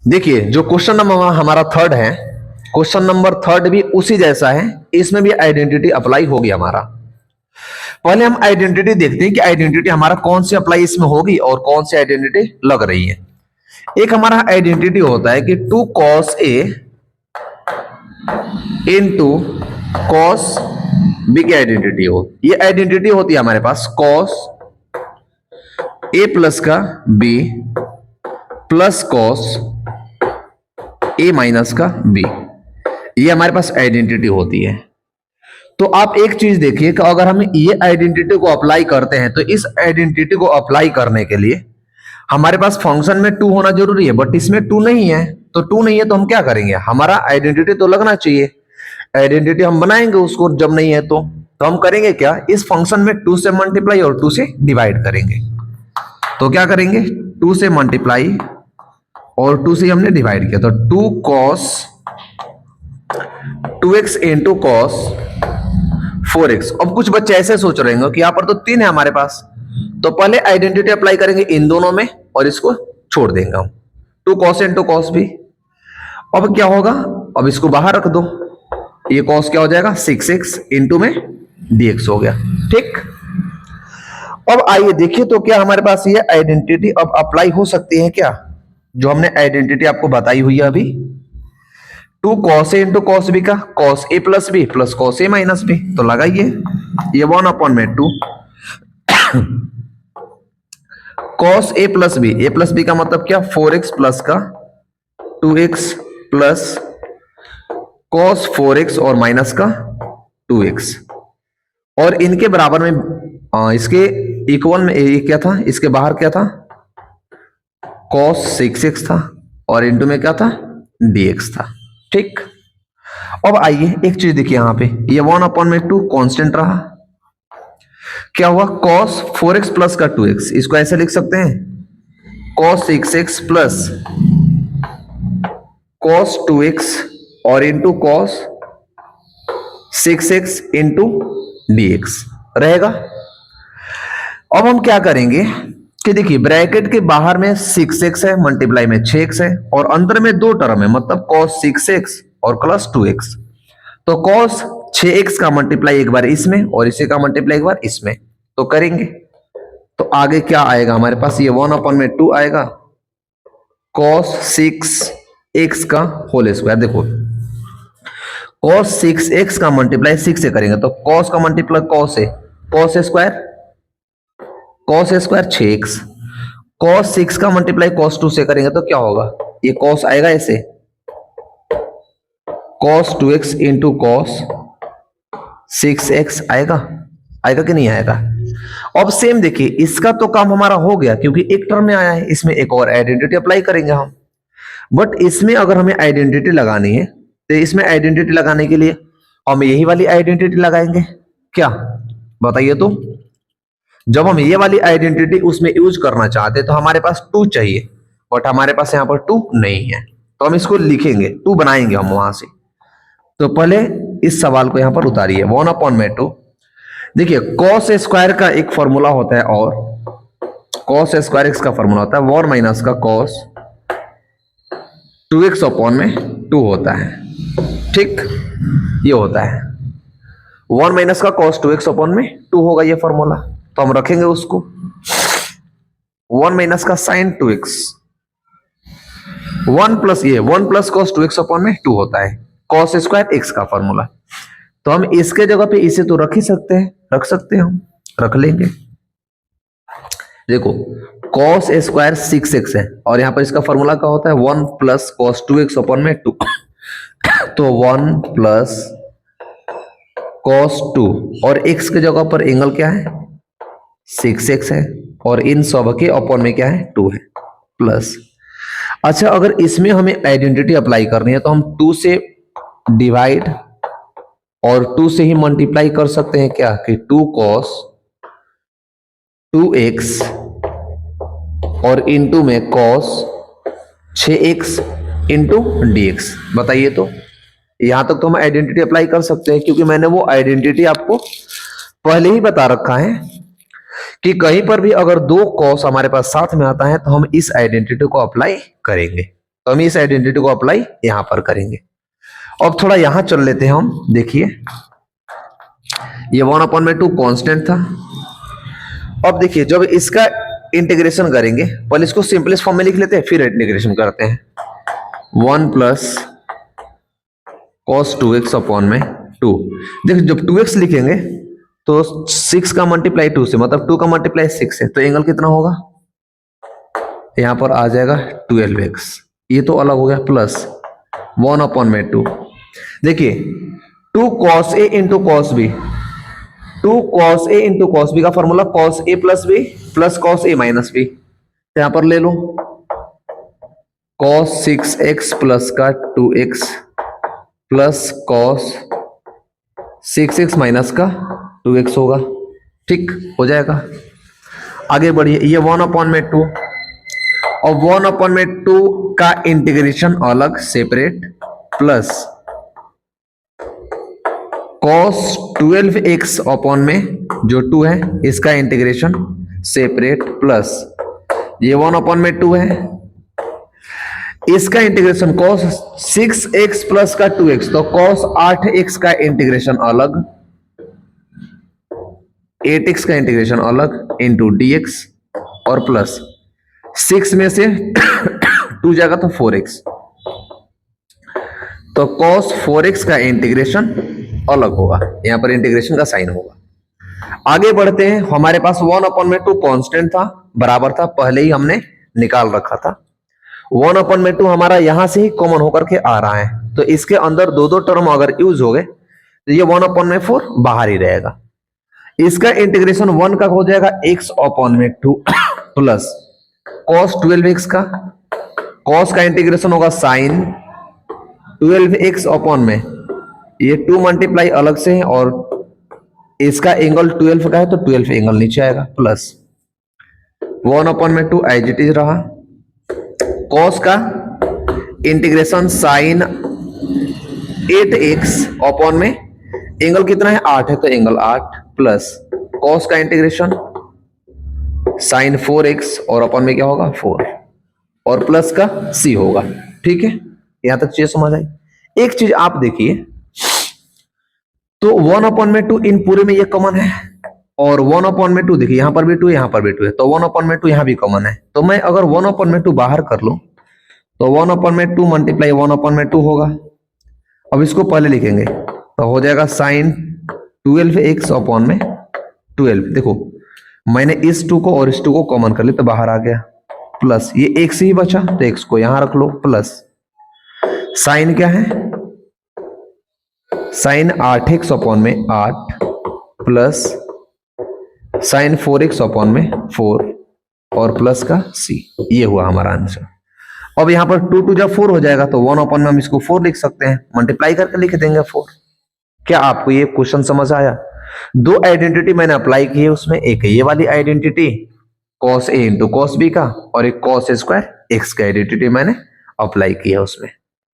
देखिए जो question number हमारा थर्ड है, क्वेश्चन नंबर थर्ड भी उसी जैसा है, इसमें भी आइडेंटिटी अप्लाई होगी हमारा। पहले हम आइडेंटिटी देखते हैं कि आइडेंटिटी हमारा कौन सी अप्लाई इसमें होगी और कौन सी आइडेंटिटी लग रही है। एक हमारा आइडेंटिटी होता है कि 2 cos A into cos B की आइडेंटिटी हो। ये आइडेंटिटी होती है हमारे पास कॉस ए प्लस का B plus cos A minus का बी, ये हमारे पास आइडेंटिटी होती है। तो आप एक चीज देखिए कि अगर हम ये आइडेंटिटी को अप्लाई करते हैं तो इस आइडेंटिटी को अप्लाई करने के लिए हमारे पास फंक्शन में 2 होना जरूरी है, बट इसमें 2 नहीं है। तो 2 नहीं है तो हम क्या करेंगे, हमारा आइडेंटिटी तो लगना चाहिए, आइडेंटिटी हम बनाएंगे उसको। जब नहीं है तो हम करेंगे क्या, इस फंक्शन में 2 से मल्टीप्लाई और 2 से डिवाइड करेंगे। तो क्या करेंगे, 2 से मल्टीप्लाई और 2 से हमने डिवाइड किया, तो 2 cos 2x into cos 4x। अब कुछ बच्चे ऐसे सोच रहे होंगे कि यहां पर तो 3 है हमारे पास, तो पहले आइडेंटिटी अप्लाई करेंगे इन दोनों में और इसको छोड़ देंगे हम, 2 cos इंटू कॉस भी। अब क्या होगा, अब इसको बाहर रख दो, ये cos क्या हो जाएगा 6x इंटू में dx हो गया। ठीक, अब आइए देखिए तो क्या हमारे पास ये आइडेंटिटी अब अप्लाई हो सकती है क्या, जो हमने आइडेंटिटी आपको बताई हुई है अभी। 2 cos A into cos B का cos A plus B plus cos A minus B, तो लगाइए ये 1/2 cos A प्लस बी का मतलब क्या, 4x प्लस का 2x प्लस cos 4x और माइनस का 2x, और इनके बराबर में इसके इक्वल में ये क्या था, इसके बाहर क्या था cos 6x था और इंटू में क्या था dx था। ठीक, अब आइए एक चीज देखिए यहां पे, ये 1/2 कांस्टेंट रहा, क्या हुआ cos 4x प्लस का 2x, इसको ऐसे लिख सकते हैं cos 6x plus cos 2x और into cos 6x into dx रहेगा। अब हम क्या करेंगे कि देखिए ब्रैकेट के बाहर में 6x है, मल्टीप्लाई में 6x है और अंदर में 2 टर्म है, मतलब cos 6x और प्लस 2x। तो cos 6x का मल्टीप्लाई एक बार इसमें और इसी का मल्टीप्लाई एक बार इसमें, तो करेंगे तो आगे क्या आएगा हमारे पास, ये 1/2 आएगा cos 6x का होल स्क्वायर। देखो cos 6x का मल्टीप्लाई 6 से करेंगे तो cos का मल्टीप्लाई cos है, cos स्क्वायर 6x, cos 6 का मल्टीप्लाई cos 2 से करेंगे तो क्या होगा, ये cos आएगा ऐसे cos 2x into cos 6x आएगा, आएगा कि नहीं आएगा। अब सेम देखिए इसका तो काम हमारा हो गया क्योंकि एक टर्म में आया है, इसमें एक और आइडेंटिटी अप्लाई करेंगे हम। बट इसमें अगर हमें आइडेंटिटी लगानी है तो इसमें आइडेंटिटी लगाने के लिए हम यही वाली आइडेंटिटी लगाएंगे क्या, बताइए तो। जब हम ये वाली आइडेंटिटी उसमें यूज करना चाहते तो हमारे पास 2 चाहिए, बट हमारे पास यहाँ पर 2 नहीं है, तो हम इसको लिखेंगे 2 बनाएंगे हम वहां से। तो पहले इस सवाल को यहाँ पर उतारिए 1/2। देखिए cos स्क्वायर का एक फॉर्मूला होता है और cos स्क्वायर x का फॉर्मूला होता है 1 माइनस का cos 2x/2 होता है। ठीक, ये होता है 1 माइनस का cos 2x/2 होगा ये फॉर्मूला, तो हम रखेंगे उसको 1 माइनस का sin 2x 1 प्लस ये 1 प्लस cos 2x/2 होता है cos स्क्वायर x का फॉर्मूला। तो हम इसके जगह पे इसे तो रख ही सकते हैं, रख सकते हैं, हम रख लेंगे। देखो cos स्क्वायर 6x है और यहाँ पर इसका फॉर्मूला क्या होता है 1 प्लस cos 2x/2 तो 1 प्लस cos 2 और x के जगह पर एंगल क्या है 6x है और इन सब के अपॉन में क्या है 2 है प्लस। अच्छा अगर इसमें हमें आइडेंटिटी अप्लाई करनी है तो हम 2 से डिवाइड और 2 से ही मल्टीप्लाई कर सकते हैं क्या, कि 2 cos 2x और इंटू में cos 6x इंटू dx। बताइए तो, यहां तक तो हम आइडेंटिटी अप्लाई कर सकते हैं क्योंकि मैंने वो आइडेंटिटी आपको पहले ही बता रखा है कि कहीं पर भी अगर 2 cos हमारे पास साथ में आता है तो हम इस आइडेंटिटी को अप्लाई करेंगे। तो हम इस आइडेंटिटी को अप्लाई यहां पर करेंगे। अब थोड़ा यहां चल लेते हैं हम। देखिए ये 1/2 कांस्टेंट था। अब देखिए जब इसका इंटीग्रेशन करेंगे, पहले इसको सिंपलेस्ट फॉर्म में लिख लेते हैं फिर इंटीग्रेशन करते हैं। 1 प्लस cos 2x अपॉन में 2। देखिए जब 2x लिखेंगे तो 6 का मल्टीप्लाई 2 से, मतलब 2 का मल्टीप्लाई 6 है, तो एंगल कितना होगा, यहां पर आ जाएगा 12x। ये तो अलग हो गया, प्लस 1/2। देखिए 2 cos a into cos b, 2 cos a into cos b का formula cos a plus b plus cos a minus b। यहां पर ले लो cos 6x प्लस का 2x plus cos 6x minus का 2x होगा। ठीक हो जाएगा। आगे बढ़िए, ये 1/2 और 1/2 का इंटीग्रेशन अलग separate, plus cos 12x upon में जो 2 है इसका इंटीग्रेशन सेपरेट, प्लस ये 1/2 है, इसका इंटीग्रेशन cos 6x प्लस का 2x, तो cos 8x का इंटीग्रेशन अलग, 8x का इंटीग्रेशन अलग इंटू dx, और प्लस 6 में से 2 जाएगा तो 4x, तो cos 4x का इंटीग्रेशन अलग होगा, यहां पर इंटीग्रेशन का साइन होगा। आगे बढ़ते हैं। हमारे पास 1/2 कांस्टेंट था, बराबर था, पहले ही हमने निकाल रखा था। 1/2 हमारा यहां से ही कॉमन होकर के आ रहा है, तो इसके अंदर दो टर्म अगर यूज हो गए तो ये 1/4 बाहर ही रहेगा। इसका इंटीग्रेशन 1 का हो जाएगा x/2 प्लस cos 12x का, cos का इंटीग्रेशन होगा sin 12x अपॉन में ये 2 मल्टीप्लाई अलग से है, और इसका एंगल 12 का है तो 12 एंगल नीचे आएगा, प्लस 1/2 एज इट इज रहा। cos का इंटीग्रेशन sin 8x अपॉन में एंगल कितना है 8 है तो एंगल 8, प्लस cos का इंटीग्रेशन sin 4x और अपॉन में क्या होगा 4, और प्लस का c होगा। ठीक है, यहां तक चीज समझ आई। एक चीज आप देखिए, तो 1/2 इन पूरे में ये कॉमन है, और 1/2 देखिए यहां पर भी 2 यहां पर भी 2 है, तो 1/2 यहां भी कॉमन है। तो मैं अगर 1/2 बाहर कर लूं तो 1/2 मल्टीप्लाई 1/2 होगा। अब इसको पहले लिखेंगे तो हो जाएगा sin 12x अपॉन में 12। देखो मैंने इस 2 को और इस 2 को कॉमन कर लिया तो बाहर आ गया, प्लस ये x ही बचा तो x को यहां रख लो, प्लस साइन क्या है sin 8x अपॉन में 8 प्लस sin 4x अपॉन में 4 और प्लस का c। ये हुआ हमारा आंसर। अब यहां पर 2 2 जब 4 हो जाएगा तो 1 में हम इसको 4 लिख सकते हैं, मल्टीप्लाई करके लिख देंगे 4। क्या आपको ये क्वेश्चन समझ आया? 2 आइडेंटिटी मैंने अप्लाई की है, उसमें एक ये वाली identity cos a into cos b का, और एक cos² x का आइडेंटिटी मैंने अप्लाई की है उसमें।